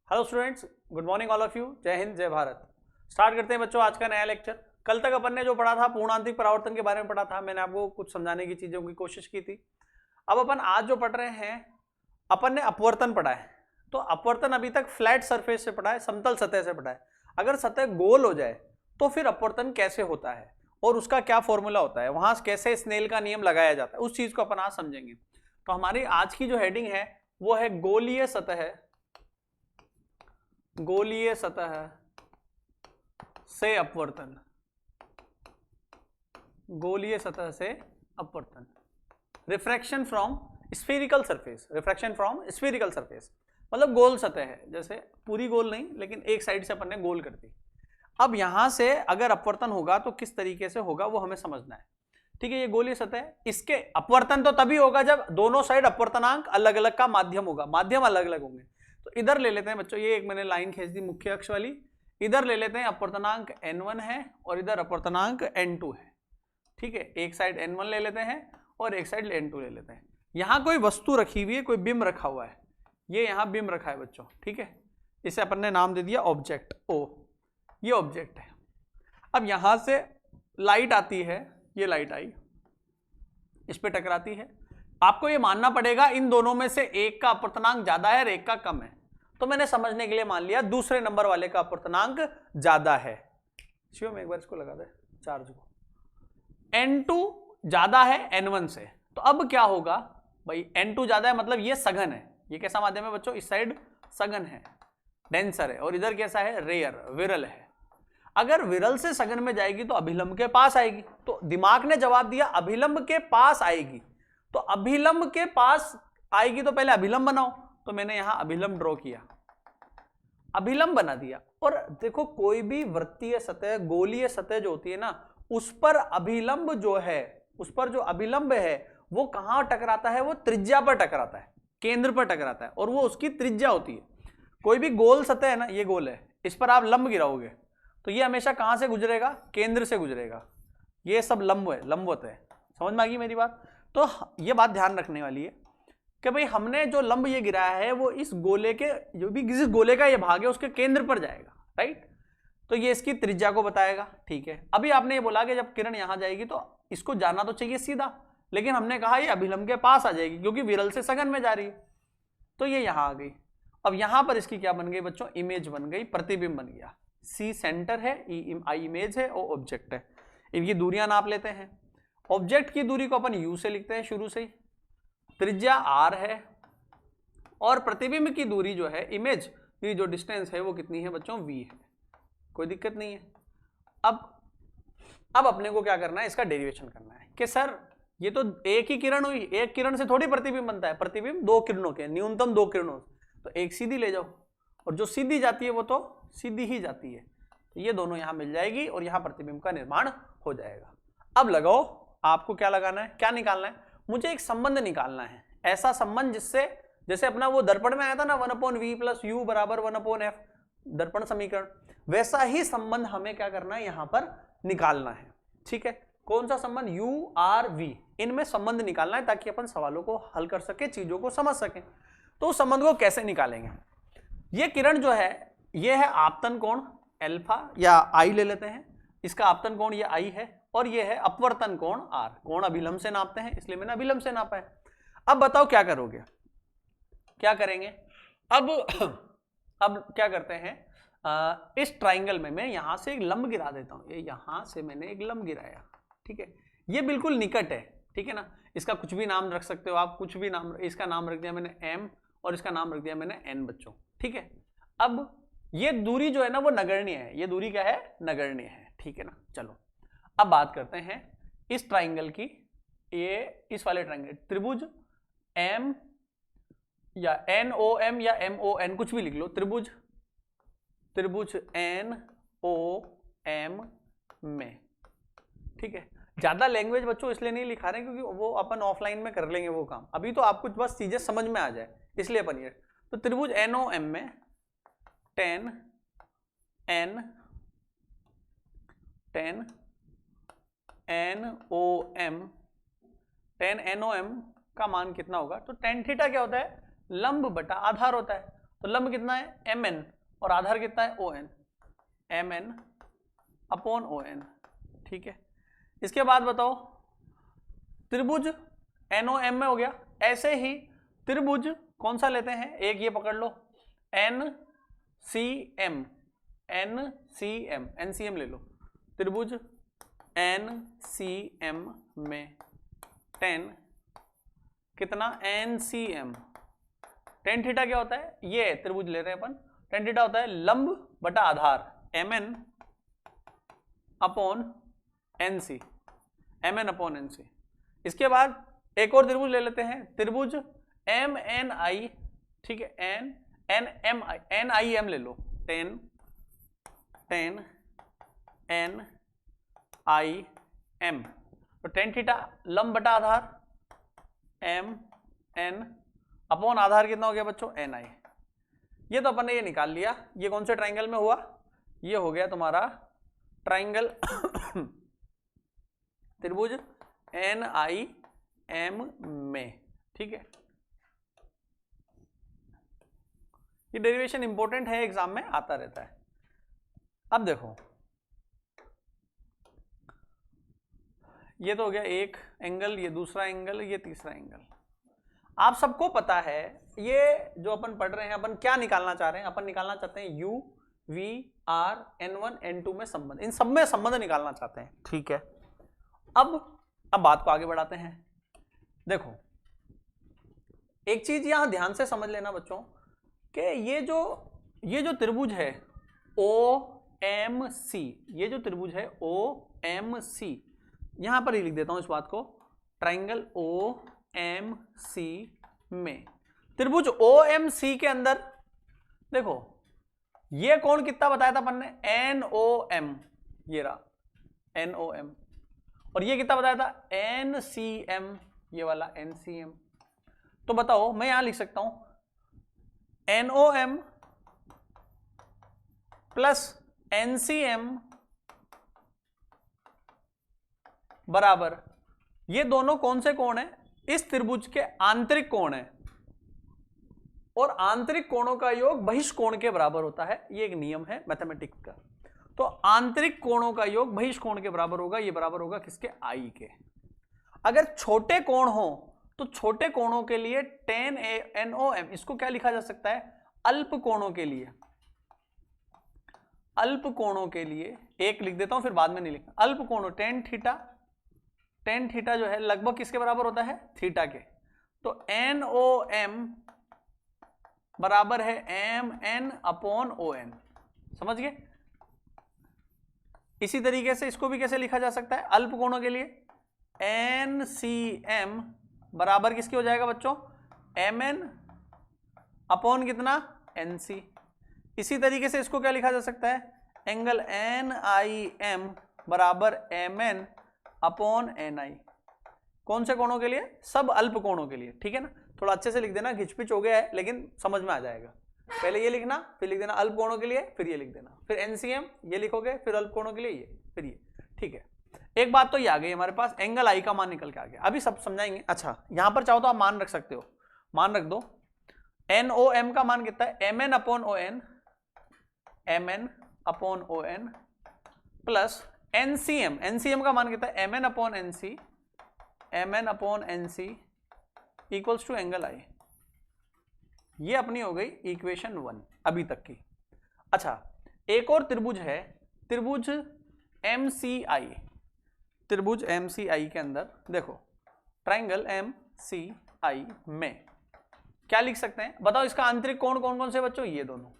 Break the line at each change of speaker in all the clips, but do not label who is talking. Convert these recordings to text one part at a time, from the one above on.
Hello students, good morning all of you. जय हिंद, जय Bharat. Start करते हैं बच्चों आज का नया लेक्चर। कल तक अपन ने जो पढ़ा था पूर्णांतिक परावर्तन के बारे में पढ़ा था, मैंने आपको कुछ समझाने की चीजों की कोशिश की थी। अब अपन आज जो पढ़ रहे हैं, अपन ने अपवर्तन पढ़ा है। तो अपवर्तन अभी तक फ्लैट सरफेस से पढ़ा है, समतल सतह से पढ़ा है। अगर सतह गोल हो जाए तो फिर अपवर्तन कैसे होता है और उसका क्या फॉर्मूला होता है, वहां कैसे स्नेल का नियम लगाया जाता है, उस चीज को अपन आज समझेंगे। तो हमारी आज की जो हेडिंग है वो है गोलीय सतह, गोलीय सतह से अपवर्तन, गोलीय सतह से अपवर्तन। Refraction from spherical surface, refraction from spherical surface मतलब गोल सतह है, जैसे पूरी गोल नहीं लेकिन एक साइड से अपन ने गोल कर दी। अब यहां से अगर अपवर्तन होगा तो किस तरीके से होगा वो हमें समझना है। ठीक है, ये गोलीय सतह है, इसके अपवर्तन तो तभी होगा जब दोनों साइड अपवर्तनांक अलग अलग का माध्यम होगा, माध्यम अलग अलग होंगे। तो इधर ले लेते हैं बच्चों, ये एक मैंने लाइन खींच दी मुख्य अक्ष वाली, इधर ले लेते हैं अपवर्तनांक n1 है और इधर अपवर्तनांक n2 है। ठीक है, एक साइड n1 ले लेते हैं और एक साइड n2 ले लेते हैं। यहां कोई वस्तु रखी हुई है, कोई बिंब रखा हुआ है, ये यहां बिंब रखा है बच्चों। ठीक है, इसे अपन ने नाम दे दिया ऑब्जेक्ट ओ, ये ऑब्जेक्ट है। अब यहां से लाइट आती है, ये लाइट आई, इस पे टकराती है। आपको ये मानना पड़ेगा इन दोनों में से एक का अपवर्तनांक ज्यादा है और एक का कम है। तो मैंने समझने के लिए मान लिया दूसरे नंबर वाले का अपवर्तनांक ज्यादा है। शिव में एक बार इसको लगा दे चार्ज को। n2 ज्यादा है n1 से, तो अब क्या होगा भाई, n2 ज्यादा है मतलब ये सघन है। ये कैसा माध्यम है बच्चों, इस साइड सघन है, डेंसर है, और इधर कैसा है, रेयर, विरल है। अगर विरल से सघन में जाएगी तो अभिलंब के पास आएगी। तो दिमाग ने जवाब दिया अभिलंब के पास आएगी। तो अभिलंब के पास आएगी तो पहले अभिलंब बनाओ। तो मैंने यहां अभिलंब ड्रॉ किया, अभिलंब बना दिया। और देखो कोई भी वृत्तीय सतह, गोलीय सतह जो होती है ना, उस पर अभिलंब जो है, उस पर जो अभिलंब है वो कहां टकराता है, वो त्रिज्या पर टकराता है, केंद्र पर टकराता है, और वो उसकी त्रिज्या होती है। कोई भी गोल सतह है ना, ये गोल है, इस पर आप लंब गिराओगे तो ये हमेशा कहां से गुजरेगा, केंद्र से गुजरेगा। ये सब लंब है, लंबवत है। समझ में आ गई मेरी बात। तो ये बात ध्यान रखने वाली है कि भाई हमने जो लंब ये गिराया है वो इस गोले के, जो भी जिस गोले का ये भाग है उसके केंद्र पर जाएगा, राइट। तो ये इसकी त्रिज्या को बताएगा। ठीक है, अभी आपने ये बोला कि जब किरण यहां जाएगी तो इसको जाना तो चाहिए सीधा, लेकिन हमने कहा ये अभिलंब के पास आ जाएगी क्योंकि विरल से सघन में जा रही है। तो ये यहां आ गई। अब यहां पर इसकी क्या बन गई बच्चों, इमेज बन गई, प्रतिबिंब बन गया। सी सेंटर है, आई इमेज है, और ऑब्जेक्ट है। इनकी दूरियां नाप लेते हैं। ऑब्जेक्ट की दूरी को अपन यू से लिखते हैं शुरू से ही, त्रिज्या आर है, और प्रतिबिंब की दूरी जो है, इमेज की जो डिस्टेंस है वो कितनी है बच्चों, वी है। कोई दिक्कत नहीं है। अब अपने को क्या करना है, इसका डेरिवेशन करना है कि सर ये तो एक ही किरण हुई, एक किरण से थोड़ी प्रतिबिंब बनता है, प्रतिबिंब दो किरणों के, न्यूनतम दो किरणों, तो एक सीधी ले जाओ, और जो सीधी जाती है वो तो सीधी ही जाती है। तो ये दोनों यहां मिल जाएगी और यहां प्रतिबिंब का निर्माण हो जाएगा। अब लगाओ, आपको क्या लगाना है, क्या निकालना है, मुझे एक संबंध निकालना है, ऐसा संबंध जिससे, जैसे अपना वो दर्पण में आया था ना 1/v + u = 1/f, दर्पण समीकरण, वैसा ही संबंध हमें क्या करना है, यहां पर निकालना है। ठीक है, कौन सा संबंध, u r v, इनमें संबंध निकालना है ताकि अपन सवालों को हल कर सके, चीजों को समझ सके। तो उस संबंध को कैसे निकालेंगे, ये किरण जो है ये है आपतन कोण अल्फा या आई ले लेते हैं, इसका आपतन कोण ये आई है, और ये है अपवर्तन कोण आर। कोण अभिलंब से नापते हैं इसलिए मैंने अभिलंब से नापा है। अब बताओ क्या करोगे, क्या करेंगे। अब क्या करते हैं, इस ट्राइंगल में मैं यहां से एक लंब गिरा देता हूं, ये यहां से मैंने एक लंब गिराया। ठीक है, ये बिल्कुल निकट है, ठीक है ना, इसका कुछ भी नाम रख सकते हो आप, कुछ भी नाम, इसका नाम रख दिया मैंने m और इसका नाम रख दिया मैंने n बच्चों। ठीक है, अब ये दूरी जो है ना वो नगण्य है, ये दूरी क्या है, नगण्य है। ठीक है ना, चलो अब बात करते हैं इस ट्राइंगल की, ये इस वाले ट्राइंगल, त्रिभुज m या NOM या MON, कुछ भी लिख लो, त्रिभुज NOM में। ठीक है, ज्यादा लैंग्वेज बच्चों इसलिए नहीं लिखा रहे क्योंकि वो अपन ऑफलाइन में कर लेंगे वो काम, अभी तो आपको बस चीजें समझ में आ जाए इसलिए अपन ये। तो त्रिभुज NOM में tan NOM का मान कितना होगा, तो tan थीटा क्या होता है, लंब बटा आधार होता है। तो लंब कितना है mn और आधार कितना है ON, mn अपॉन ON, ठीक है। इसके बाद बताओ त्रिभुज NOM में हो गया। ऐसे ही त्रिभुज कौन सा लेते हैं, एक ये पकड़ लो NCM, NCM ले लो। त्रिभुज NCM में 10 कितना NCM, टेन थीटा क्या होता है, ये त्रिभुज ले रहे हैं अपन, टेन थीटा होता है लंब बटा आधार MN upon NC, MN upon NC। इसके बाद एक और त्रिभुज ले लेते हैं, त्रिभुज MNI, ठीक है, NIM ले लो, 10 NIM, तो टेन थीटा लंब बटा आधार MN अपॉन आधार कितना हो गया बच्चों NI। ये तो अपन ने ये निकाल लिया, ये कौन से ट्राइंगल में हुआ, ये हो गया तुम्हारा ट्राइंगल त्रिभुज NIM में, ठीक है। ये डेरिवेशन इंपॉर्टेंट है, एग्जाम में आता रहता है। अब देखो ये तो हो गया एक एंगल, ये दूसरा एंगल, ये तीसरा एंगल। आप सबको पता है ये जो अपन पढ़ रहे हैं, अपन क्या निकालना चाह रहे हैं, अपन निकालना चाहते हैं U V R N1 N2 में संबंध, इन सब में संबंध निकालना चाहते हैं, ठीक है। अब बात को आगे बढ़ाते हैं। देखो एक चीज यहां ध्यान से समझ लेना बच्चों कि ये जो त्रिभुज है OMC, ये जो त्रिभुज है OMC, यहां पर ही लिख देता हूं इस बात को, ट्राइंगल OMC में त्रिभुज OMC के अंदर देखो ये कोण कितना बताया था अपन ने, NOM, ये रहा NOM, और ये कितना बताया था NCM, ये वाला NCM। तो बताओ मैं यहां लिख सकता हूं NOM प्लस NCM बराबर, ये दोनों कौन से कोण है, इस त्रिभुज के आंतरिक कोण है, और आंतरिक कोणों का योग बहिष्कोण के बराबर होता है, ये एक नियम है मैथमेटिक्स का। तो आंतरिक कोणों का योग बहिष्कोण के बराबर होगा, ये बराबर होगा किसके, I के। अगर छोटे कोण हो तो छोटे कोणों के लिए tan NOM, इसको क्या लिखा जा सकता है, अल्प कोणों के लिए, अल्प कोणों के लिए एक लिख देता हूं, फिर बाद में नहीं लिखना, अल्प कोणों tan थीटा जो है लगभग किसके बराबर होता है, थीटा के। तो NOM बराबर है MN अपॉन ON, समझ गए। इसी तरीके से इसको भी कैसे लिखा जा सकता है, अल्प कोणों के लिए NCM बराबर किसके हो जाएगा बच्चों, MN अपॉन कितना, NC। इसी तरीके से इसको क्या लिखा जा सकता है, एंगल NIM बराबर MN अपॉन NI। कौन से कोणों के लिए, सब अल्प कोणों के लिए, ठीक है ना। थोड़ा अच्छे से लिख देना, घिचपिच हो गया है लेकिन समझ में आ जाएगा। पहले ये लिखना, फिर लिख देना अल्प कोणों के लिए, फिर ये लिख देना, फिर NCM ये लिखोगे, फिर अल्प कोणों के लिए ये, फिर ये, ठीक है। एक बात तो ये आ गई हमारे पास, एंगल I का मान निकल के आ गया, अभी सब समझाएंगे। अच्छा यहां पर चाहो तो आप मान रख सकते हो, मान रख दो, NOM का मान कितना है, MN upon ON, MN upon ON plus NCM का मान कितना है, MN upon NC, MN upon NC equals to angle I। ये अपनी हो गई इक्वेशन 1 अभी तक की। अच्छा एक और त्रिभुज है, त्रिभुज MCI, त्रिभुज MCI के अंदर देखो ट्राइंगल MCI में क्या लिख सकते हैं बताओ, इसका आंतरिक कोण कौन कौन से बच्चों, ये दोनों,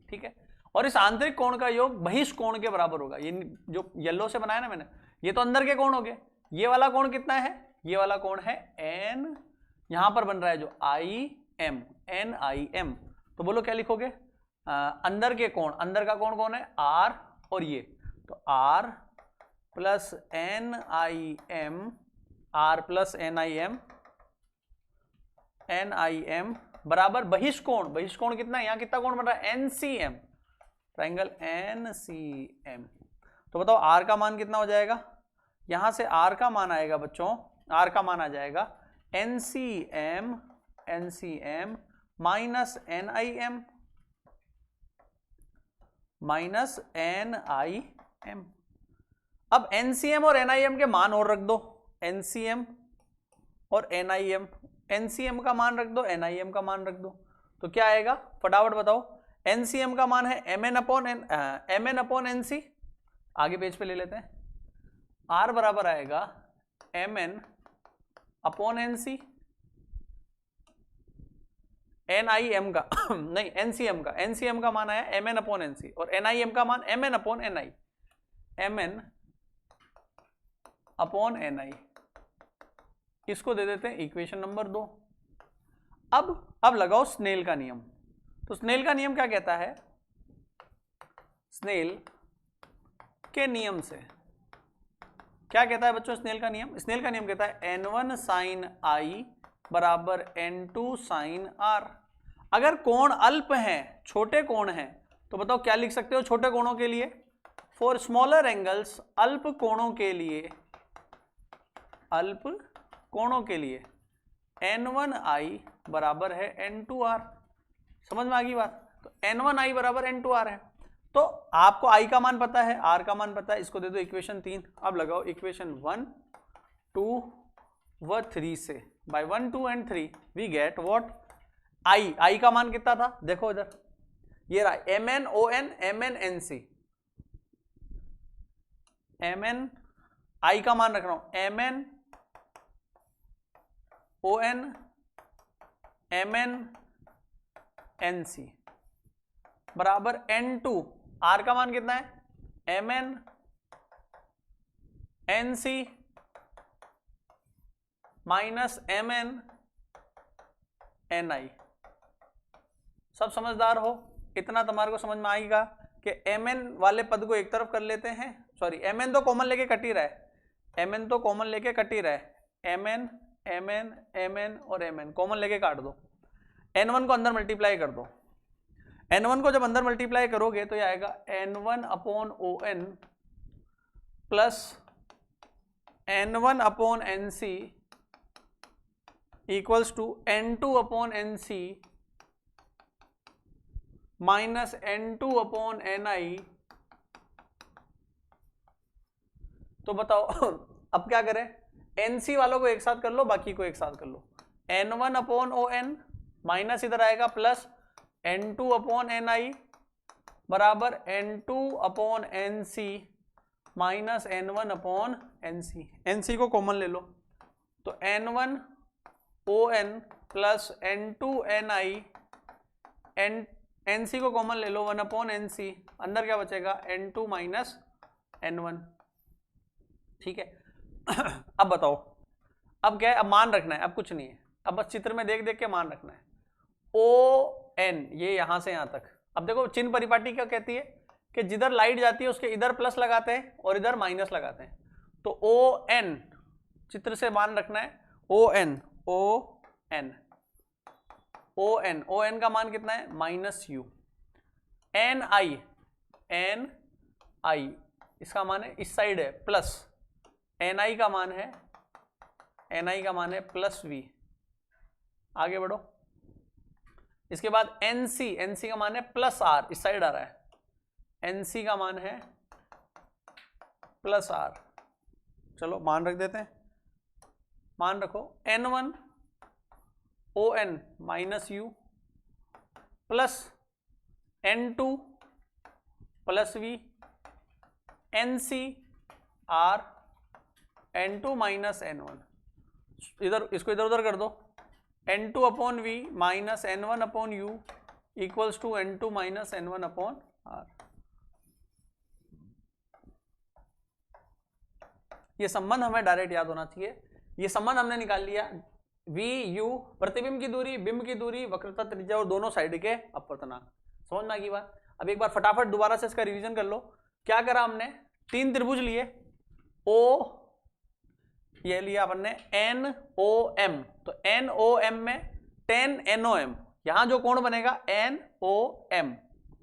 ठीक है। और इस आंतरिक कोण का योग बहिष्कोण के बराबर होगा, ये जो येलो से बनाया ना मैंने, ये तो अंदर के कोण हो गए। ये वाला कोण कितना है, ये वाला कोण है N, यहां पर बन रहा है जो IM, NIM। तो बोलो क्या लिखोगे, अंदर के कोण, अंदर का कोण कौन है R, और ये तो R plus NIM, R plus NIM बराबर बहिष्कोण, बहिष्कोण कितना है, यहाँ कितना कोण बन रहा है NCM, ट्राइंगल NCM। तो बताओ R का मान कितना हो जाएगा, यहां से R का मान आएगा बच्चों, R का मान आ जाएगा NCM minus N I M minus N I M. अब एनसीएम और एनआईएम के मान और रख दो, एनसीएम और एनआईएम, एनसीएम का मान रख दो, एनआईएम का मान रख दो, तो क्या आएगा फटाफट बताओ। एनसीएम का मान है mn अपॉन एनसी, आगे पेज पे ले लेते हैं, आर बराबर आएगा mn अपॉन एनसी, एनआईएम का नहीं एनसीएम का मान आया mn अपॉन एनसी और एनआईएम का मान mn upon NI, mn upon NI, इसको दे देते हैं इक्वेशन नंबर 2। अब लगाओ स्नेल का नियम। तो स्नेल का नियम क्या कहता है, स्नेल के नियम से क्या कहता है बच्चों स्नेल का नियम? स्नेल का नियम कहता है n1 साइन आई बराबर n2 साइन आर। अगर कोण अल्प हैं, छोटे कोण हैं, तो बताओ क्या लिख सकते हो छोटे कोणों के लिए? फॉर स्मॉलर एंगल्स, अल्प कोणों के लिए, अल्प कोणों के लिए n1i बराबर है n2r। समझ में आ गई बात? तो n1i बराबर n2r है। तो आपको i का मान पता है, r का मान पता है, इसको दे दो इक्वेशन 3। अब लगाओ इक्वेशन 1, 2 व 3 से, by 1, 2 and 3 we get what? i का मान कितना था? देखो इधर, ये रहा mn on mn nc, mn i का मान रख रहा हूं mn on mn nc बराबर n2, r का मान कितना है? mn nc minus mn ni। सब समझदार हो? इतना तुम्हारे को समझ में आएगा कि mn वाले पद को एक तरफ कर लेते हैं, सॉरी mn तो कॉमन लेके कट ही रहा है, mn तो कॉमन लेके कट ही रहा है, mn mn mn और mn कॉमन लेके काट दो, n1 को अंदर मल्टीप्लाई कर दो। n1 को जब अंदर मल्टीप्लाई करोगे तो ये आएगा n1 upon on plus n1 upon nc equals to n2 upon nc minus n2 upon ni। तो बताओ अब क्या करें? nc वालों को एक साथ कर लो, बाकी को एक साथ कर लो। n1 अपॉन on माइनस इधर आएगा प्लस n2 अपॉन ni बराबर n2 upon nc minus n1 upon nc। nc को कॉमन ले लो तो n1 on plus n2 ni, nc को कॉमन ले लो 1 अपॉन nc, अंदर क्या बचेगा? n2 minus n1। ठीक है अब बताओ, अब क्या है? अब मान रखना है, अब कुछ नहीं है, अब बस चित्र में देख देख के मान रखना है। ON ये यहां से यहां तक। अब देखो चिन्ह परिपाटी क्या कहती है कि जिधर लाइट जाती है उसके इधर प्लस लगाते हैं और इधर माइनस लगाते हैं। तो ON चित्र से मान रखना है, ON का मान कितना है? Minus u। NI इसका मान है इस साइड है प्लस, NI का मान है प्लस v। आगे बढ़ो, इसके बाद NC का मान है प्लस r, इस साइड आ रहा है, NC का मान है प्लस r। चलो मान रख देते हैं, मान रखो n1 on minus u plus n2 plus v nc r n2 minus n1। इधर इसको इधर उधर कर दो, n2 upon v minus n1 upon u equals to n2 minus n1 upon r। ये संबंध हमें डायरेक्ट याद होना चाहिए। ये संबंध हमने निकाल लिया, v u प्रतिबिंब की दूरी, बिंब की दूरी, वक्रता त्रिज्या और दोनों साइड के अपवर्तनांक। समझ में आ गई बात? अब एक बार फटाफट दोबारा से इसका रिवीजन कर लो। क्या करा हमने? 3 त्रिभुज लिए, o ये लिया अपन ने NOM, तो NOM में tan NOM, यहां जो कोण बनेगा NOM।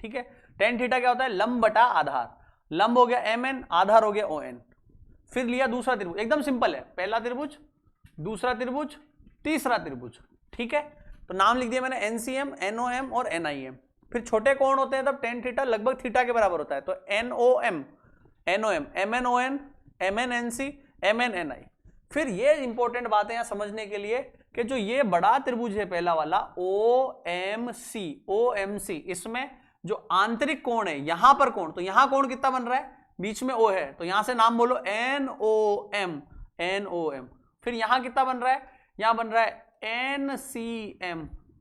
ठीक है, tan थीटा क्या होता है? लंब बटा आधार, लंब हो गया MN, आधार हो गया ON। फिर लिया दूसरा त्रिभुज, एकदम सिंपल है, पहला त्रिभुज, दूसरा त्रिभुज, तीसरा त्रिभुज। ठीक है, तो नाम लिख दिया मैंने NCM, NOM और NIM। फिर छोटे कोण होते हैं तब tan थीटा लगभग थीटा के बराबर होता है, तो NOM, NOM, MNON, MNNC, MNNI। फिर ये इंपॉर्टेंट बात है यहाँ समझने के लिए कि जो ये बड़ा त्रिभुज है पहला वाला OMC, इसमें जो आंतरिक कोण है यहां पर कोण, तो यहां कोण कितना बन रहा है, बीच में O है, तो यहां से नाम बोलो NOM, NOM। फिर यहां कितना बन रहा है, यहां बन रहा है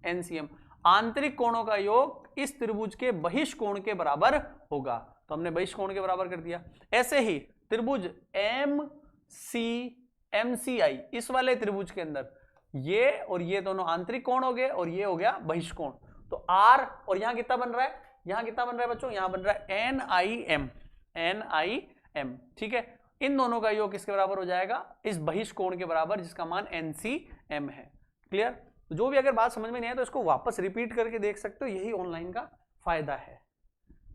NCM। आंतरिक कोणों का योग इस त्रिभुज के बहिष्कोण के बराबर होगा, तो हमने बहिष्कोण के बराबर कर दिया। ऐसे ही त्रिभुज MCI, इस वाले त्रिभुज के अंदर ये और ये दोनों आंतरिक कोण हो गए और ये हो गया बहिष्कोण, तो R, और यहां कितना बन रहा है, यहां कितना बन रहा है बच्चों, यहां बन रहा है NIM। ठीक है, इन दोनों का योग किसके बराबर हो जाएगा, इस बहिष्कोण के बराबर, जिसका मान NCM है। क्लियर? जो भी अगर बात समझ में नहीं आए तो इसको वापस रिपीट करके देख सकते हो, यही ऑनलाइन का फायदा है।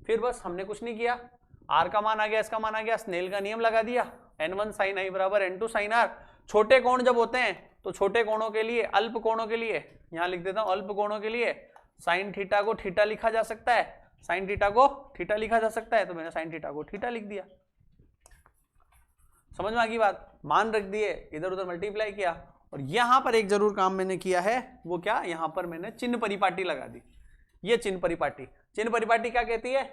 फिर बस हमने कुछ नहीं किया, R का मान आ गया, इसका मान आ गया, स्नेल का नियम लगा दिया, N1 sin I बराबर N2 sin R। छोटे कोण जब होते हैं तो छोटे कोणों के लिए, अल्प कोणों के लिए, यहां लिख देता हूं अल्प कोणों के लिए साइन थीटा को थीटा लिखा जा सकता है, साइन थीटा को थीटा लिखा जा सकता है, तो मैंने साइन थीटा को थीटा लिख दिया। समझ में आ गई बात? मान रख दिए, इधर उधर मल्टीप्लाई किया, और यहां पर एक जरूर काम मैंने किया है, वो क्या, यहां पर मैंने चिन्ह परिपाटी लगा दी। ये चिन्ह परिपाटी क्या कहती है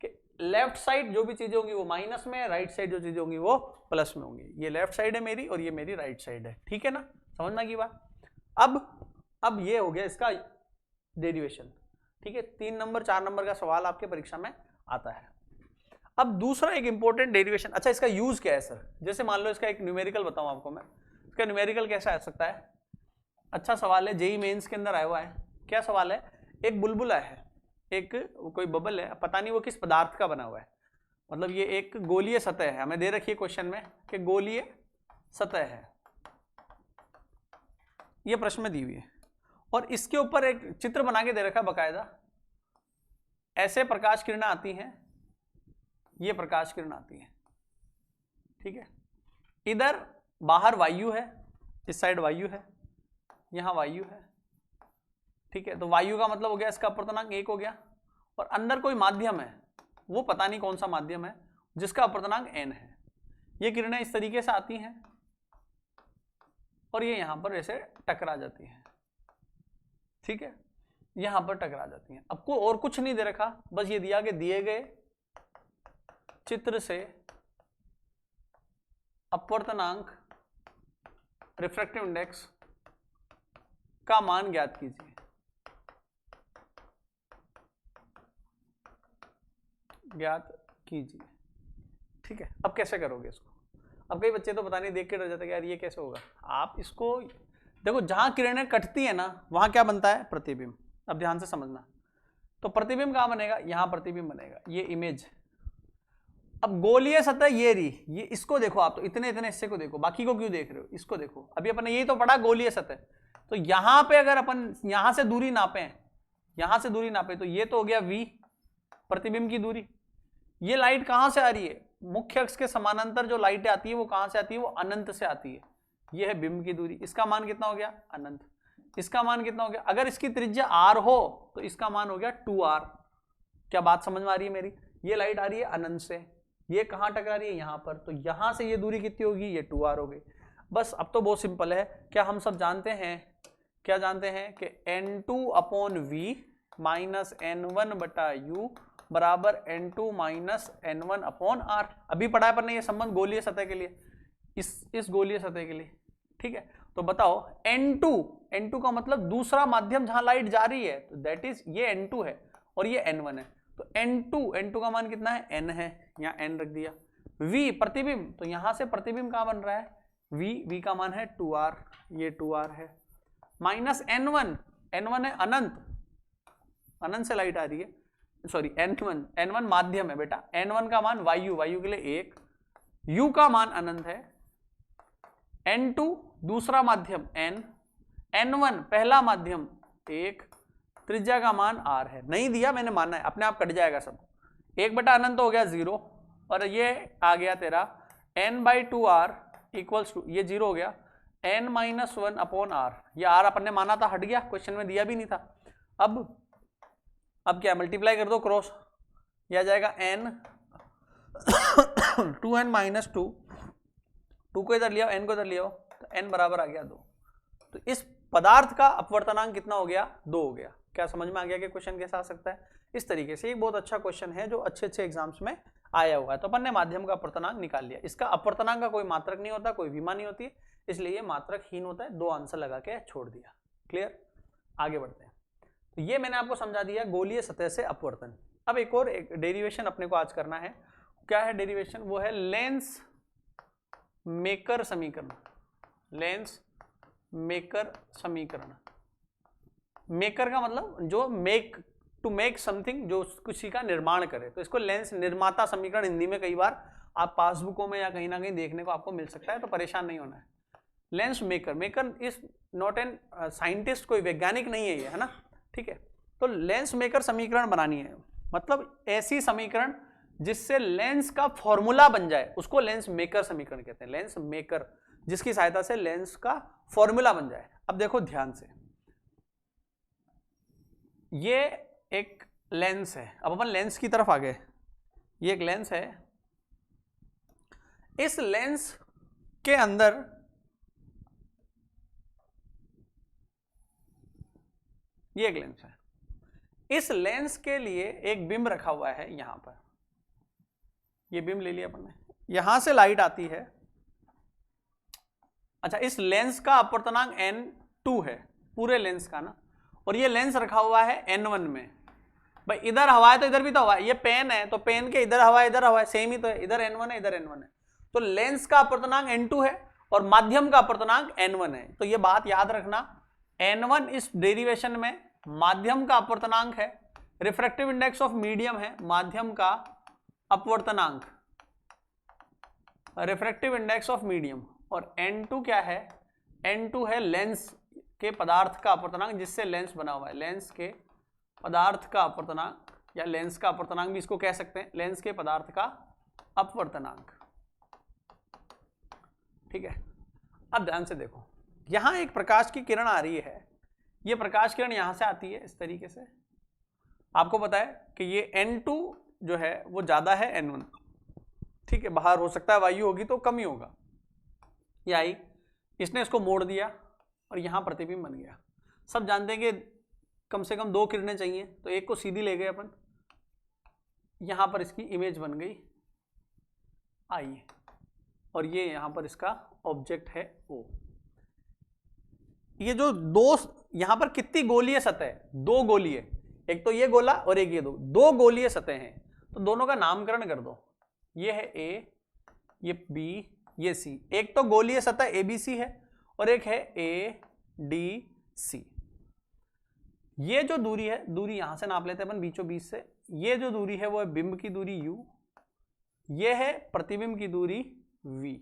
कि लेफ्ट साइड जो भी चीजें होंगी वो माइनस में, राइट साइड जो चीजें होंगी वो प्लस में होंगी। ये लेफ्ट साइड है मेरी और ये मेरी राइट साइड है, ठीक है ना, समझ में आ गई बात? अब ये हो गया इसका डेरिवेशन, ठीक है। 3 नंबर 4 नंबर का सवाल आपके परीक्षा में आता है। अब दूसरा एक इंपॉर्टेंट डेरिवेशन, अच्छा इसका यूज क्या है सर, जैसे मान लो इसका एक न्यूमेरिकल बताऊं आपको मैं, इसका न्यूमेरिकल कैसा आ सकता है? अच्छा सवाल है, जेईई मेंस के अंदर आया हुआ है। क्या सवाल है? एक बुलबुला है, एक कोई बबल है, पता नहीं वो किस पदार्थ का बना हुआ है, मतलब ये एक गोलीय सतह है, हमें दे रखी है क्वेश्चन में कि गोलीय सतह है, ये प्रश्न में दी हुई है, और इसके ऊपर एक चित्र बना के दे रखा है बकायदा। ऐसे प्रकाश किरणें आती हैं, ये प्रकाश किरण आती है, ठीक है। इधर बाहर वायु है, इस साइड वायु है, यहां वायु है, ठीक है। तो वायु का मतलब हो गया इसका अपर्तनांक 1 हो गया, और अंदर कोई माध्यम है, वो पता नहीं कौन सा माध्यम है, जिसका अपर्तनांक n है। ये किरणें इस तरीके से आती हैं और ये यहां पर ऐसे टकरा जाती है, ठीक है, यहां पर टकरा जाती हैं। अब को और कुछ नहीं दे रखा, बस ये दिया कि दिए गए चित्र से अपवर्तनांक रिफ्रैक्टिव इंडेक्स का मान ज्ञात कीजिए। ठीक है, अब कैसे करोगे इसको? अब कई बच्चे तो पता नहीं देख के डर जाते हैं यार ये कैसे होगा। आप इसको देखो, जहां किरणें कटती है ना वहां क्या बनता है? प्रतिबिंब। अब ध्यान से समझना, तो प्रतिबिंब कहां बनेगा? यहां प्रतिबिंब बनेगा, ये इमेज। अब गोलीय सतह ये रही, ये इसको देखो आप, तो इतने इतने हिस्से को देखो, बाकी को क्यों देख रहे हो? इसको देखो, अभी अपन यही तो पढ़ा गोलीय सतह। तो यहां पे अगर अपन यहां से दूरी नापें, तो ये तो हो गया v प्रतिबिंब की दूरी। ये लाइट कहां से आ रही है? मुख्य अक्ष के समानांतर जो लाइटें आती है वो कहां से आती है? वो अनंत से आती है। ये है बिंब की दूरी, इसका मान कितना हो गया? अनंत। इसका मान कितना हो गया? अगर इसकी त्रिज्या r हो तो इसका मान हो गया 2r। क्या बात समझ में आ रही है मेरी? ये लाइट आ रही है अनंत से, ये कहां टकरा रही है? यहां पर, तो यहां से ये दूरी कितनी होगी? ये 2r हो गई। बस अब तो बहुत सिंपल है। क्या हम सब जानते हैं, क्या जानते हैं कि n2/v माइनस n1/u बराबर n2 माइनस n1/r। अभी पढ़ा है पर नहीं, ये संबंध गोलीय सतह के लिए, इस गोलीय सतह के लिए, ठीक है। तो बताओ n2 का मतलब दूसरा माध्यम जहां लाइट जा रही है, तो दैट इज ये n2 है और ये n1 है। तो n2 का मान कितना है? n है, यहाँ n रख दिया। v प्रतिबिंब, तो यहां से प्रतिबिंब कहां बन रहा है? v का मान है 2r, ये 2r है, माइनस n1 है अनंत से लाइट आ रही है, सॉरी n1 माध्यम है बेटा, n1 का मान वायु के लिए 1, u का मान अनंत है, n2 दूसरा माध्यम n1 पहला माध्यम 1, त्रिज्या का मान r है। नहीं दिया मैंने, मानना है, अपने आप कट जाएगा सब। 1/अनंत हो गया 0, और ये आ गया तेरा n/2r इक्वल्स टू, ये 0 हो गया, n माइनस 1 अपॉन आर, ये आर अपन ने माना था, हट गया, क्वेश्चन में दिया भी नहीं था। अब क्या, मल्टीप्लाई कर दो क्रॉस, ये आ जाएगा n 2n माइनस 2, 2 को इधर लिया, n को इधर लिया, तो n बराबर आ गया 2। तो इस पदार्थ का अपवर्तनांक कितना हो गया, 2 हो गया। क्या समझ में आ गया कि क्वेश्चन कैसा आ सकता है? इस तरीके से एक बहुत अच्छा क्वेश्चन है जो अच्छे अच्छे एग्जाम्स में आया हुआ है। तो अपन ने माध्यम का अपवर्तनांक निकाल लिया। इसका अपवर्तनांक का कोई मात्रक नहीं होता, कोई विमा नहीं होती है, इसलिए ये मात्रकहीन होता है। 2 आंसर लगा के छोड़ दिया। क्लियर? आगे बढ़ते हैं। तो ये मैंने आपको समझा दिया गोलीय सतह से अपवर्तन। अब एक और एक डेरिवेशन अपने को आज करना है। क्या है डेरिवेशन? वो है लेंस मेकर समीकरण। लेंस मेकर समीकरण। मेकर का मतलब जो टू मेक समथिंग, जो किसी का निर्माण करे, तो इसको लेंस निर्माता समीकरण हिंदी में कई बार आप पासबुकों में या कहीं ना कहीं देखने को आपको मिल सकता है, तो परेशान नहीं होना है। Lens maker, maker is not an scientist, कोई वैज्ञानिक नहीं है ये, है ना, ठीक है। तो लेंस मेकर समीकरण बनानी है, मतलब ऐसी समीकरण जिससे लेंस का फॉर्मूला बन जाए, उसको लेंस मेकर समीकरण कहते हैं। लेंस मेकर, जिसकी सहायता से लेंस का फॉर्मूला बन जाए। अब देखो ध्यान से, ये एक लेंस है। अब अपन लेंस की तरफ आ गए। ये एक लेंस है। इस लेंस के अंदर ये एक लेंस है। इस लेंस के लिए एक बिंब रखा हुआ है यहां पर। ये बिंब ले लिया अपन ने, यहां से लाइट आती है। अच्छा, इस लेंस का अपवर्तनांक n2 है, पूरे लेंस का ना, और ये लेंस रखा हुआ है n1 में। भाई इधर हवा है तो इधर भी तो हवा है, ये पेन है तो पेन के इधर हवा है इधर हवा है, सेम ही तो है, इधर n1 है इधर n1 है। तो लेंस का अपवर्तनांक n2 है और माध्यम का अपवर्तनांक n1 है। तो ये बात याद रखना, n1 इस डेरिवेशन में माध्यम का अपवर्तनांक है, रिफ्रैक्टिव इंडेक्स ऑफ मीडियम है माध्यम का अपवर्तनांक, रिफ्रैक्टिव इंडेक्स ऑफ मीडियम, और n2 क्या है? n2 है लेंस के पदार्थ का अपवर्तनांक जिससे लेंस बना हुआ है। लेंस के पदार्थ का अपवर्तनांक, या लेंस का अपवर्तनांक भी इसको कह सकते हैं, लेंस के पदार्थ का अपवर्तनांक। ठीक है। अब ध्यान से देखो, यहां एक प्रकाश की किरण आ रही है। ये प्रकाश किरण यहां से आती है इस तरीके से। आपको पता है कि ये n2 जो है वो ज्यादा है n1। ठीक है, बाहर हो सकता है वायु होगी तो कम ही होगा। ये आई, इसने इसको मोड़ दिया और यहां प्रतिबिंब बन गया। सब जानते हैं कि कम से कम 2 किरणें चाहिए, तो एक को सीधी ले गए अपन, यहां पर इसकी इमेज बन गई आई, और ये यहां पर इसका ऑब्जेक्ट है O। ये जो दो, यहां पर कितनी गोलीय सतह है? 2 गोलीय, एक तो ये गोला और एक ये दो गोलीय सतह हैं। तो दोनों का नामकरण कर दो, ये है A, ये B, ये C। एक तो गोलीय सतह ABC है और एक है ADC। ये जो दूरी है, दूरी यहां से नाप लेते हैं अपन बीचों बीच से। ये जो दूरी है वो है बिंब की दूरी U, ये है प्रतिबिंब की दूरी V।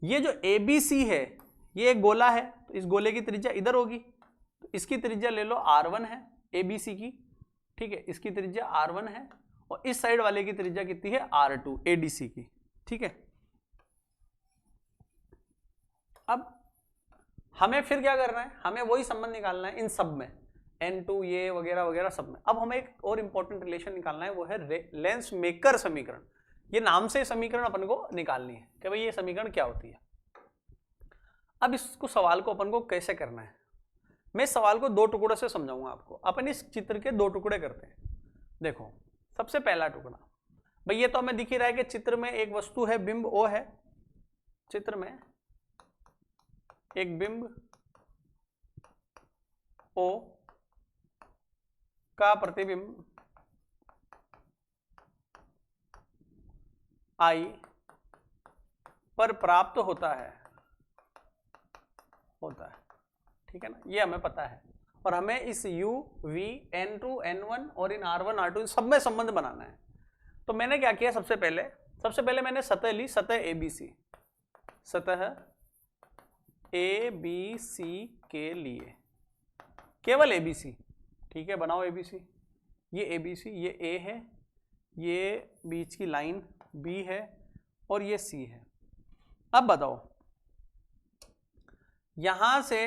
ये जो ABC है ये एक गोला है, तो इस गोले की त्रिज्या इधर होगी, तो इसकी त्रिज्या ले लो R1 है ABC की। ठीक है, इसकी त्रिज्या R1 है और इस साइड वाले की त्रिज्या कितनी है? R2 ADC की। ठीक है, अब हमें फिर क्या करना है? हमें वही संबंध निकालना है इन सब में, n2 ये वगैरह वगैरह सब में। अब हमें एक और इंपॉर्टेंट रिलेशन निकालना है, वो है लेंस मेकर समीकरण। ये नाम से समीकरण अपन को निकालनी है कि भाई ये समीकरण क्या होती है। अब इसको सवाल को अपन को कैसे करना है, मैं इस सवाल को 2 टुकड़ों से समझाऊंगा आपको। अपन इस चित्र के 2 टुकड़े करते हैं। देखो, सबसे पहला टुकड़ा, भाई ये तो हमें दिख ही रहा है कि चित्र में एक वस्तु है, बिंब O है, चित्र में एक बिंब O का प्रतिबिंब I पर प्राप्त होता है। ठीक है ना, ये हमें पता है। और हमें इस U, V, N2, N1 और इन R1, R2 सब में संबंध बनाना है। तो मैंने क्या किया, सबसे पहले मैंने सतह ली, सतह ABC, सतह ABC के लिए केवल ABC। ठीक है, बनाओ ABC। ये ABC, ये A है, ये बीच की लाइन B है और ये C है। अब बताओ, यहां से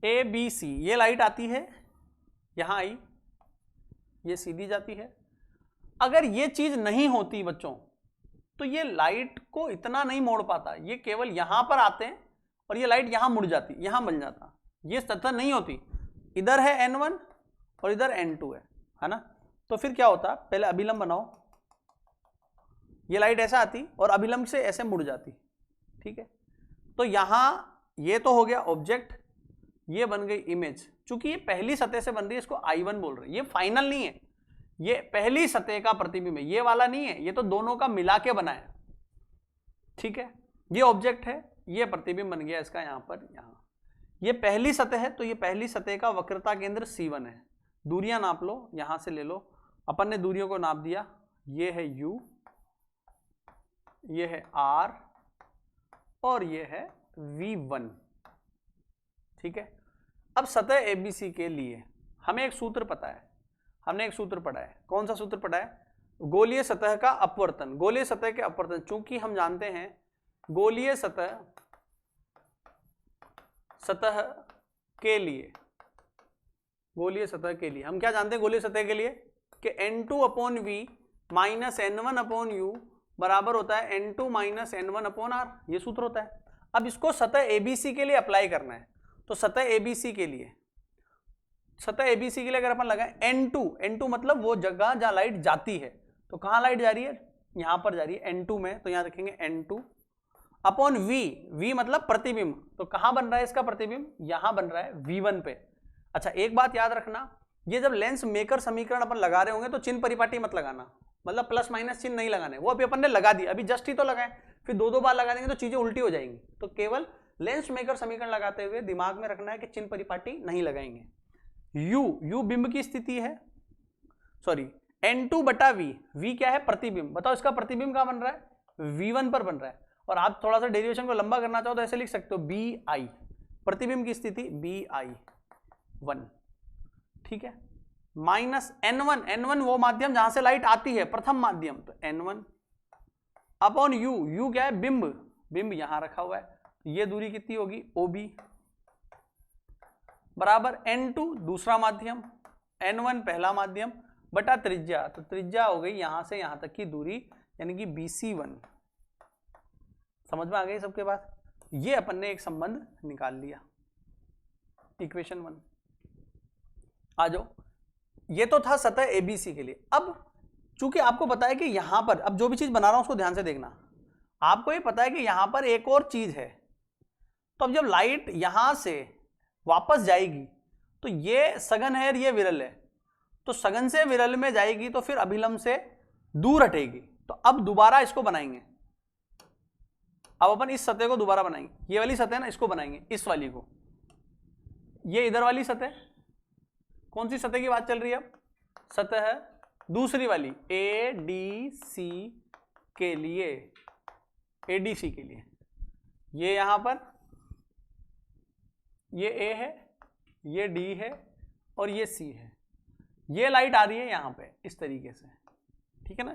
ए बी सी ये लाइट आती है, यहां आई, ये सीधी जाती है। अगर ये चीज नहीं होती बच्चों तो ये लाइट को इतना नहीं मोड़ पाता, ये केवल यहां पर आते हैं और ये लाइट यहां मुड़ जाती, यहां बन जाता, ये सतह नहीं होती। इधर है N1 और इधर N2 है ना। तो फिर क्या होता, पहले अभिलंब बनाओ, ये लाइट ऐसा आती और अभिलंब से ऐसे मुड़ जाती, ठीक है। तो यहां ये तो हो गया ऑब्जेक्ट, ये बन गई इमेज। चूंकि ये पहली सतह से बन रही है इसको I1 बोल रहे हैं, ये फाइनल नहीं है, ये पहली सतह का प्रतिबिंब है, ये वाला नहीं है, ये तो दोनों का मिला के बना है, ठीक है। ये ऑब्जेक्ट है, ये प्रतिबिंब बन गया इसका यहां पर, यहां ये पहली सतह है, तो ये पहली सतह का वक्रता केंद्र C1 है। दूरियां नाप लो, यहां से ले लो, अपन ने दूरियों को नाप दिया, ये है U, ये है R और ये है V1, ठीक है। अब सतह ABC के लिए हमें एक सूत्र पता है, हमने एक सूत्र पढ़ा है। कौन सा सूत्र पढ़ा है? गोलीय सतह का अपवर्तन। गोलीय सतह के अपवर्तन, चूंकि हम जानते हैं गोलीय सतह के लिए, गोलीय सतह के लिए हम क्या जानते हैं? गोलीय सतह के लिए कि N2/V माइनस N1/U बराबर होता है N2 माइनस N1/R, ये सूत्र होता है। अब इसको सतह ABC के लिए अप्लाई करना है, तो सतह ABC के लिए, सतह ABC के लिए अगर अपन लगाएं N2 मतलब वो जगह जहां लाइट जाती है, तो कहां लाइट जा रही है? यहां पर जा रही है N2 में, तो यहां रखेंगे N2 अपॉन V मतलब प्रतिबिंब, तो कहां बन रहा है इसका प्रतिबिंब? यहां बन रहा है V1 पे। अच्छा एक बात याद रखना, ये जब लेंस मेकर समीकरण अपन लगा रहे होंगे तो चिन्ह परिपाटी मत लगाना, मतलब प्लस माइनस चिन्ह नहीं लगाने, वो अभी अपन ने लगा दिया, अभी जस्ट ही तो लगाए, फिर दो बार लगा देंगे तो चीजें उल्टी हो जाएंगी। तो केवल लेंस मेकर समीकरण लगाते हुए दिमाग में रखना है कि चिन्ह परिपाटी नहीं लगाएंगे। U बिंब की स्थिति है, सॉरी N2/V, V क्या है? प्रतिबिंब। बताओ इसका प्रतिबिंब कहां बन रहा है? V1 पर बन रहा है। और आप थोड़ा सा डेरिवेशन को लंबा करना चाहो तो ऐसे लिख सकते हो BI, प्रतिबिंब की स्थिति BI1, ठीक है। माइनस N1 वो माध्यम जहां से लाइट आती है, प्रथम माध्यम, तो N1 अपॉन U क्या है? बिंब यहां रखा हुआ है, ये दूरी कितनी होगी? OB बराबर N2 दूसरा माध्यम, N1 पहला माध्यम बटा त्रिज्या, तो त्रिज्या हो गई यहां से यहां तक की दूरी, यानी कि BC1। समझ में आ गई सबके बात? ये अपन ने एक संबंध निकाल लिया, इक्वेशन 1। आ जाओ, ये तो था सतह ABC के लिए। अब चूंकि आपको पता है कि यहां पर, अब जो भी चीज बना रहा हूं उसको ध्यान से देखना, आपको ये पता है कि यहां पर एक और चीज है, तो अब जब लाइट यहां से वापस जाएगी तो ये सघन है और ये विरल है, तो सघन से विरल में जाएगी तो फिर अभिलंब से दूर हटेगी। तो अब दोबारा इसको बनाएंगे, अब अपन इस सतह को दोबारा बनाएंगे, ये वाली सतह ना इसको बनाएंगे, इस वाली को, ये इधर वाली सतह, कौन सी सतह की बात चल रही है? अब सतह दूसरी वाली ADC के लिए, ADC के लिए, ये यहां पर ये A है, ये D है और ये C है, ये लाइट आ रही है यहां पे इस तरीके से, ठीक है ना।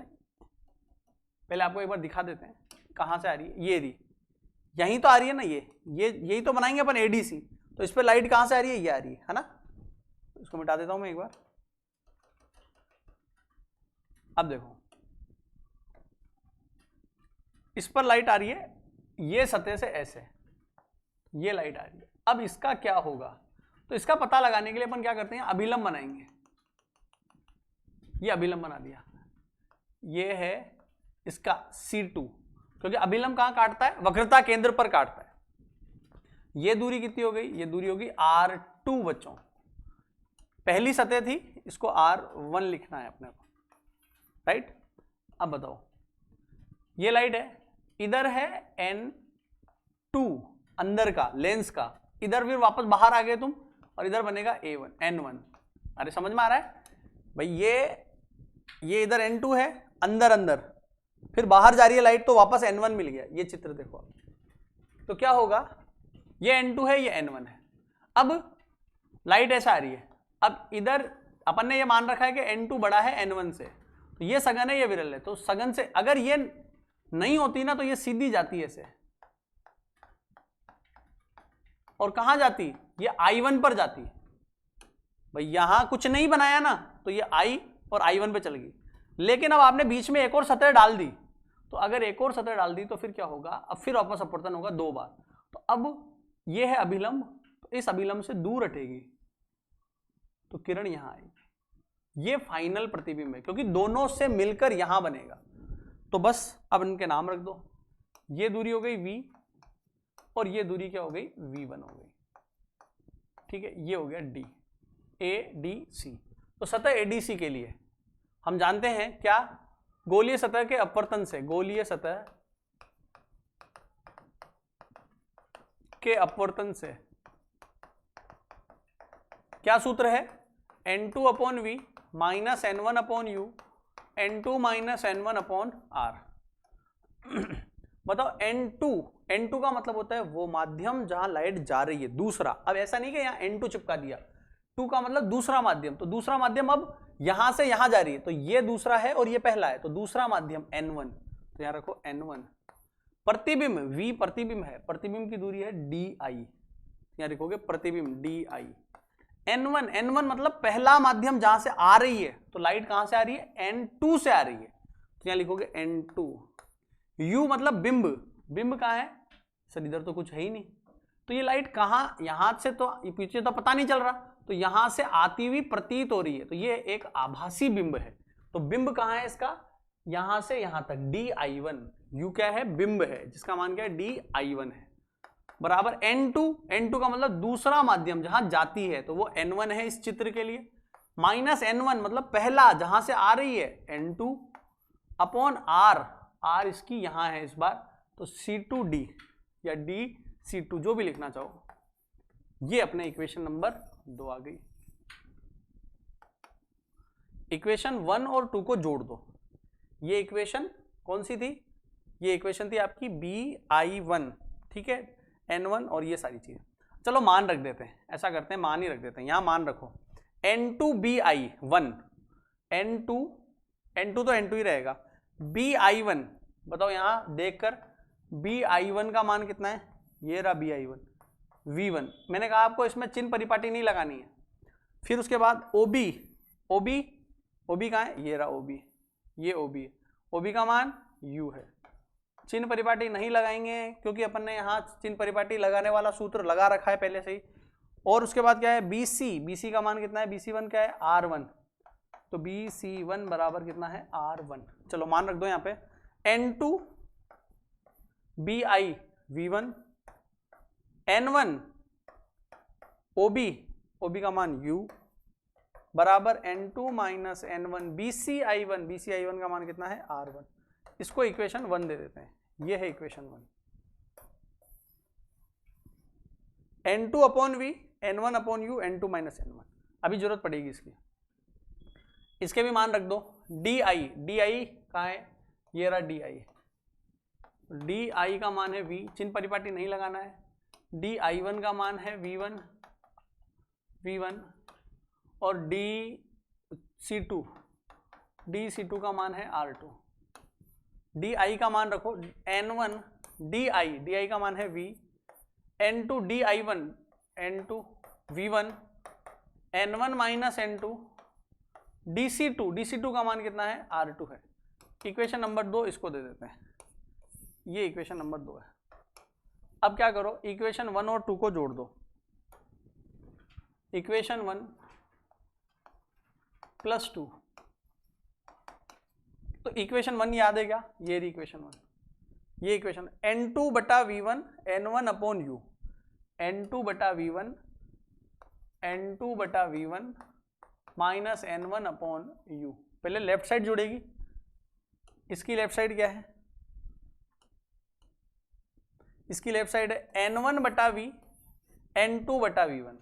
पहले आपको एक बार दिखा देते हैं कहां से आ रही है, ये रही, यहीं तो आ रही है ना, ये यही तो बनाएंगे अपन ADC, तो इस पे लाइट कहां से आ रही है? ये आ रही है ना। इसको मिटा देता हूं मैं एक बार। अब देखो इस पर लाइट आ रही है, ये सतह से ऐसे ये लाइट आ रही है। अब इसका क्या होगा? तो इसका पता लगाने के लिए अपन क्या करते हैं? अभिलंब बनाएंगे। ये अभिलंब बना दिया, ये है इसका C2, क्योंकि अभिलंब कहां काटता है? वक्रता केंद्र पर काटता है। ये दूरी कितनी हो गई? ये दूरी होगी R2 बच्चों, पहली सतह थी, इसको R1 लिखना है अपने को, राइट। अब बताओ, ये लाइट है, इधर है N2 अंदर का लेंस का, इधर फिर वापस बाहर आ गए तुम, और इधर बनेगा N1। अरे समझ में आ रहा है भाई? ये इधर N2 है अंदर, फिर बाहर जा रही है लाइट, तो वापस N1 मिल गया। ये चित्र देखो, तो क्या होगा? ये N2 है, ये N1 है। अब लाइट ऐसा आ रही है, अब इधर अपन ने ये मान रखा है कि N2 बड़ा है N1 से, तो ये सघन है, ये विरल है, तो सघन से अगर ये नहीं होती ना तो ये सीधी जाती है ऐसे, और कहां जाती, ये I1 पर जाती। भाई यहां कुछ नहीं बनाया ना, तो ये I और I1 पे चल गई। लेकिन अब आपने बीच में एक और सतह डाल दी, तो अगर एक और सतह डाल दी तो फिर क्या होगा, अब फिर वापस अपवर्तन होगा 2 बार। तो अब ये है अभिलंब, तो इस अभिलंब से दूर हटेगी तो किरण यहां आएगी। ये फाइनल प्रतिबिंब है, क्योंकि दोनों से मिलकर यहां बनेगा। तो बस अब इनके नाम रख दो, ये दूरी हो गई v और ये दूरी क्या हो गई, v1 हो गई। ठीक है, ये हो गया d, ADC। तो सतह ADC के लिए हम जानते हैं क्या, गोलीय सतह के अपवर्तन से, गोलीय सतह के अपवर्तन से क्या सूत्र है, N2/V minus N1/U, N2 minus N1/R। बताओ N2 का मतलब होता है वो माध्यम जहां लाइट जा रही है, दूसरा। अब ऐसा नहीं कि यहाँ N2 चिपका दिया, 2 का मतलब दूसरा माध्यम, तो दूसरा माध्यम अब यहां से यहां जा रही है, तो ये दूसरा है और ये पहला है, तो दूसरा माध्यम N1, तो यहां रखो N1। प्रतिबिंब V प्रतिबिंब है, प्रतिबिंब की दूरी है DI, यहां लिखोगे प्रतिबिंब DI। N1 मतलब पहला माध्यम जहां से आ रही है, तो लाइट कहां से आ रही है, N2 से आ रही है, तो यहां लिखोगे N2। U मतलब बिंब, बिंब कहां है सर, इधर तो कुछ है ही नहीं, तो ये लाइट कहां, यहां से तो पीछे तो पता नहीं चल रहा, तो यहां से आती हुई प्रतीत हो रही है, तो ये एक आभासी बिंब है। तो बिंब कहां है इसका, यहां से यहां तक DI1। U क्या है, बिंब है, जिसका मान क्या है, DI1 है, बराबर N2 का मतलब दूसरा माध्यम जहां जाती है, तो वो N1 है इस चित्र के लिए, माइनस N1 मतलब पहला जहां से आ रही है, N2/R, R इसकी यहां है इस बार, तो C2D या DC2 जो भी लिखना चाहो। ये अपने इक्वेशन नंबर 2 आ गई। इक्वेशन 1 और 2 को जोड़ दो। ये इक्वेशन कौन सी थी, ये इक्वेशन थी आपकी BI1, ठीक है, N1 और ये सारी चीजें। चलो मान रख देते हैं, ऐसा करते हैं मान ही रख देते हैं, यहां मान रखो N2BI1, N2 तो N2 ही रहेगा, BI1 बताओ यहां देखकर, BI1 का मान कितना है, ये रहा BI1, V1। मैंने कहा आपको इसमें चिन्ह परिपाटी नहीं लगानी है। फिर उसके बाद OB कहाँ है, ये रहा OB, ये OB है, OB का मान U है। चिन्ह परिपाटी नहीं लगाएंगे क्योंकि अपन ने यहाँ चिन्ह परिपाटी लगाने वाला सूत्र लगा रखा है पहले से ही। और उसके बाद क्या है, BC का मान कितना है, BC1 क्या है, R1, तो BC1 बराबर कितना है, R1। चलो मान रख दो यहाँ पे, N2 BI V1, N1 OB का मान U बराबर N2 माइनस N1 BCI1 का मान कितना है, R1। इसको इक्वेशन 1 दे देते हैं, ये है equation 1। N2/V N1/U N2 minus N1, अभी जरूरत पड़ेगी इसकी, इसके भी मान रख दो। DI कहाँ है, ये रहा DI का मान है V, चिन्ह परिपाटी नहीं लगाना है। DI1 का मान है V1 और DC2 का मान है R2। DI का मान रखो, N1 DI का मान है V, N2 DI1 N2 V1, N1 minus N2 DC2 का मान कितना है, R2 है। इक्वेशन नंबर 2 इसको दे देते हैं, ये इक्वेशन नंबर 2 है। अब क्या करो, इक्वेशन 1 और 2 को जोड़ दो। इक्वेशन 1 प्लस 2, तो इक्वेशन 1 याद है क्या, ये रही इक्वेशन 1, ये equation N2/V1 N1/U, N2/V1 minus N1/U। पहले लेफ्ट साइड जुड़ेगी, इसकी लेफ्ट साइड क्या है, इसकी लेफ्ट साइड है N1/V N2/V1,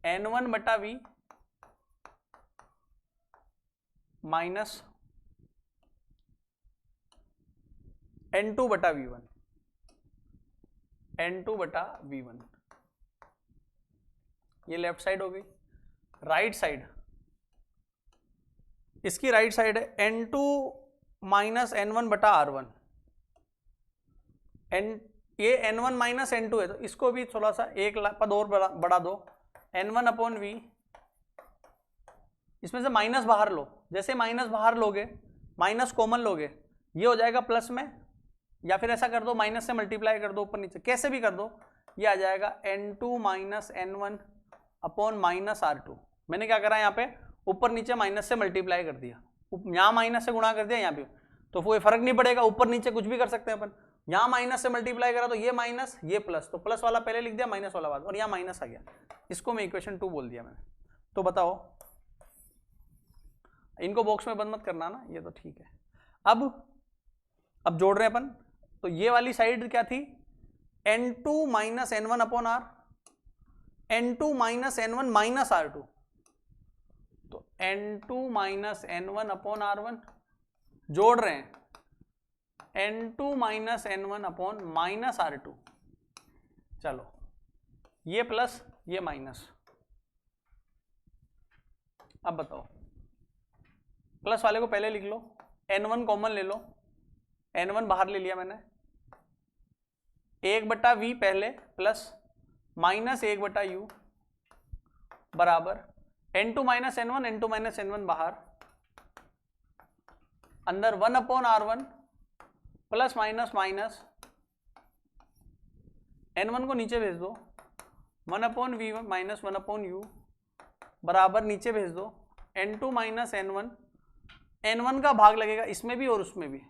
N1/V minus N2/V1, N2/V1, ये लेफ्ट साइड हो गई। राइट साइड, इसकी राइट साइड है N2 माइनस N1/R1, ये n1 माइनस n2 है, तो इसको भी थोड़ा सा एक पद और बढ़ा दो, n1 अपॉन वी, इसमें से माइनस बाहर लो, जैसे माइनस बाहर लोगे माइनस कॉमन लोगे, ये हो जाएगा प्लस में, या फिर ऐसा कर दो माइनस से मल्टीप्लाई कर दो ऊपर नीचे, कैसे भी कर दो, ये आ जाएगा n2 minus n1 upon minus r2। मैंने क्या करा यहाँ पे ऊपर नीचे माइनस से मल्टीप्लाई कर दिया, यहाँ माइनस से गुणा कर दिया यहाँ पे, तो कोई फर्क नहीं पड़ेगा, ऊपर नीचे कुछ भी कर सकते हैं अपन। यहाँ माइनस से मल्टीप्लाई करा तो ये माइनस ये प्लस, तो प्लस वाला पहले लिख दिया माइनस वाला बाद, और यहाँ माइनस आ गया, इसको मैं इक्वेशन 2 बोल दिया मैंने। तो बताओ, इनको बॉक्स में बंद मत करना ना, ये तो ठीक है। अब जोड़ रहे हैं अपन, तो ये वाली साइड क्या थी, n2 minus n1 upon r, n2 minus n1 minus r2, तो n2 minus n1 upon r1, जोड़ रहे हैं n2 minus n1 upon minus r2, चलो ये प्लस ये माइनस। अब बताओ, प्लस वाले को पहले लिख लो, n1 कॉमन ले लो, n1 बाहर ले लिया मैंने, 1/v पहले प्लस माइनस 1/u बराबर n2 minus n1, n2 minus n1 बाहर, अंदर 1 upon r1 plus minus minus, n1 को नीचे भेज दो, 1 upon we minus 1 upon you बराबर नीचे भेज दो, n2 माइनस n1, n1 का भाग लगेगा इसमें भी और उसमें भी।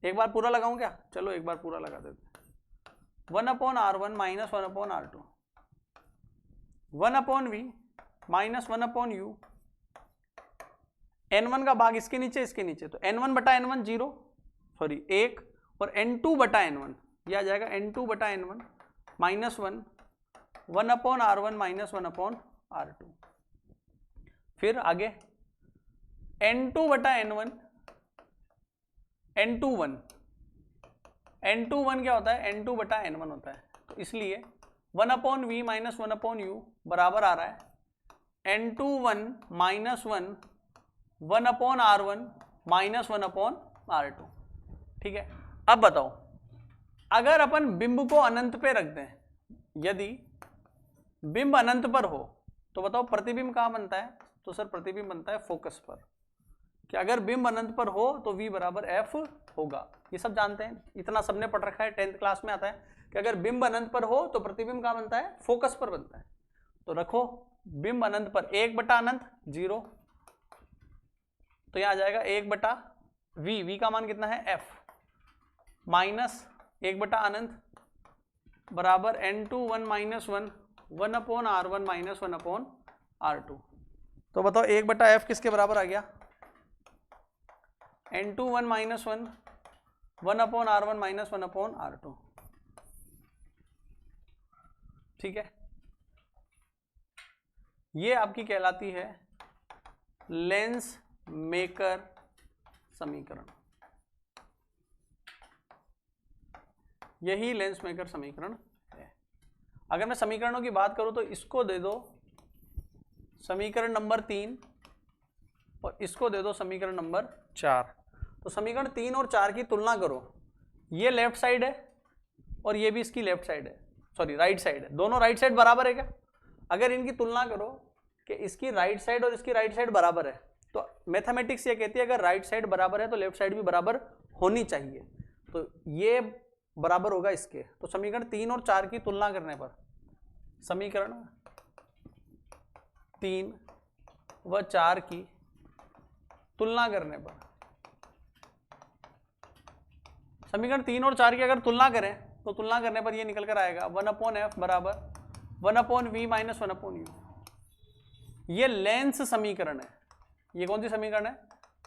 एक बार पूरा लगाऊं क्या, चलो एक बार पूरा लगा देते, 1 upon r1 minus 1 upon r2, 1 upon we minus 1 upon u, n1 का भाग इसके नीचे, तो n1 बटा n1 0, सॉरी 1, और n2 बटा n1, यह आ जाएगा n2 बटा n1 minus 1, 1 upon r1 minus 1 upon r2। फिर आगे n2 बटा n1, n21 क्या होता है, n2 बटा n1 होता है, तो इसलिए 1 upon we minus 1 upon you बराबर आ रहा है n21 minus 1 upon r1 minus 1 upon r2। ठीक है, अब बताओ, अगर अपन बिंब को अनंत पे रख दें, यदि बिंब अनंत पर हो तो बताओ प्रतिबिंब कहाँ बनता है, तो सर प्रतिबिंब बनता है फोकस पर, कि अगर बिंब अनंत पर हो तो v बराबर f होगा, ये सब जानते हैं, इतना सबने पढ़ रखा है, 10th क्लास में आता है कि अगर बिंब अनंत पर हो तो प्रतिबिंब कहाँ बनता है, फोकस पर बनता है। तो रखो बिंब अनंत पर 1 बटा अनंत 0, तो यहाँ आ जाएगा 1 बटा v का मान कितना है f, माइनस 1 बटा अनंत बराबर n21 minus 1 upon r1 minus 1 upon r2। तो बताओ 1 बटा f किसके बराबर आ गया, n21 minus 1 upon r1 minus 1 upon r2। ठीक है, ये आपकी कहलाती है लेंस मेकर समीकरण, यही लेंस मेकर समीकरण है। अगर मैं समीकरणों की बात करूं तो इसको दे दो समीकरण नंबर 3 और इसको दे दो समीकरण नंबर 4। तो समीकरण 3 और 4 की तुलना करो, ये लेफ्ट साइड है और ये भी इसकी लेफ्ट साइड है, सॉरी राइट साइड है, दोनों राइट साइड बराबर है क्या। अगर इनकी तुलना करो कि इसकी राइट साइड और इसकी राइट साइड बराबर है, तो मैथमेटिक्स ये कहती है अगर राइट साइड बराबर है तो लेफ्ट साइड भी बराबर होनी चाहिए, तो ये बराबर होगा इसके। तो समीकरण 3 और 4 की तुलना करने पर, समीकरण 3 व 4 की तुलना करने पर, समीकरण 3 और 4 की अगर तुलना करें तो तुलना करने पर ये निकल कर आएगा 1 अपॉन एफ बराबर 1 upon we minus 1 upon U. ये लेंस समीकरण है। ये कौन सी समीकरण है,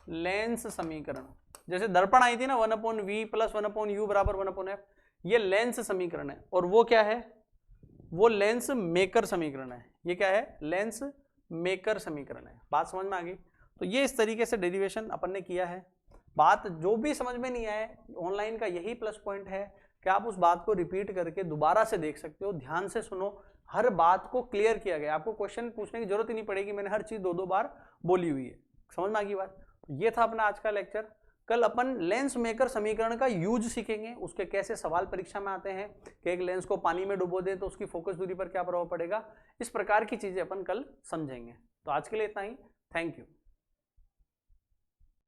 लेंस समीकरण। जैसे दर्पण आई थी ना 1 upon V plus 1 upon you बराबर 1 अपॉन एफ, ये लेंस समीकरण है। और वो क्या है, वो लेंस मेकर समीकरण है। ये क्या है, लेंस मेकर समीकरण है। बात समझ में आ गई। तो ये इस तरीके से डेरिवेशन अपन ने किया है। बात जो भी समझ में नहीं आए, ऑनलाइन का यही प्लस पॉइंट है कि आप उस बात को रिपीट करके दोबारा से देख सकते हो। ध्यान से सुनो, हर बात को क्लियर किया गया, आपको क्वेश्चन पूछने की जरूरत ही नहीं पड़ेगी। मैंने हर चीज 2-2 बार बोली हुई है। समझ में आ गई बात। तो ये था अपना आज का लेक्चर। कल अपन लेंस मेकर समीकरण का यूज सीखेंगे, उसके कैसे सवाल परीक्षा में आते हैं कि एक लेंस को पानी में डुबो दें तो उसकी फोकस दूरी पर क्या प्रभाव पड़ेगा, इस प्रकार की चीजें अपन कल समझेंगे। तो आज के लिए इतना ही, थैंक यू।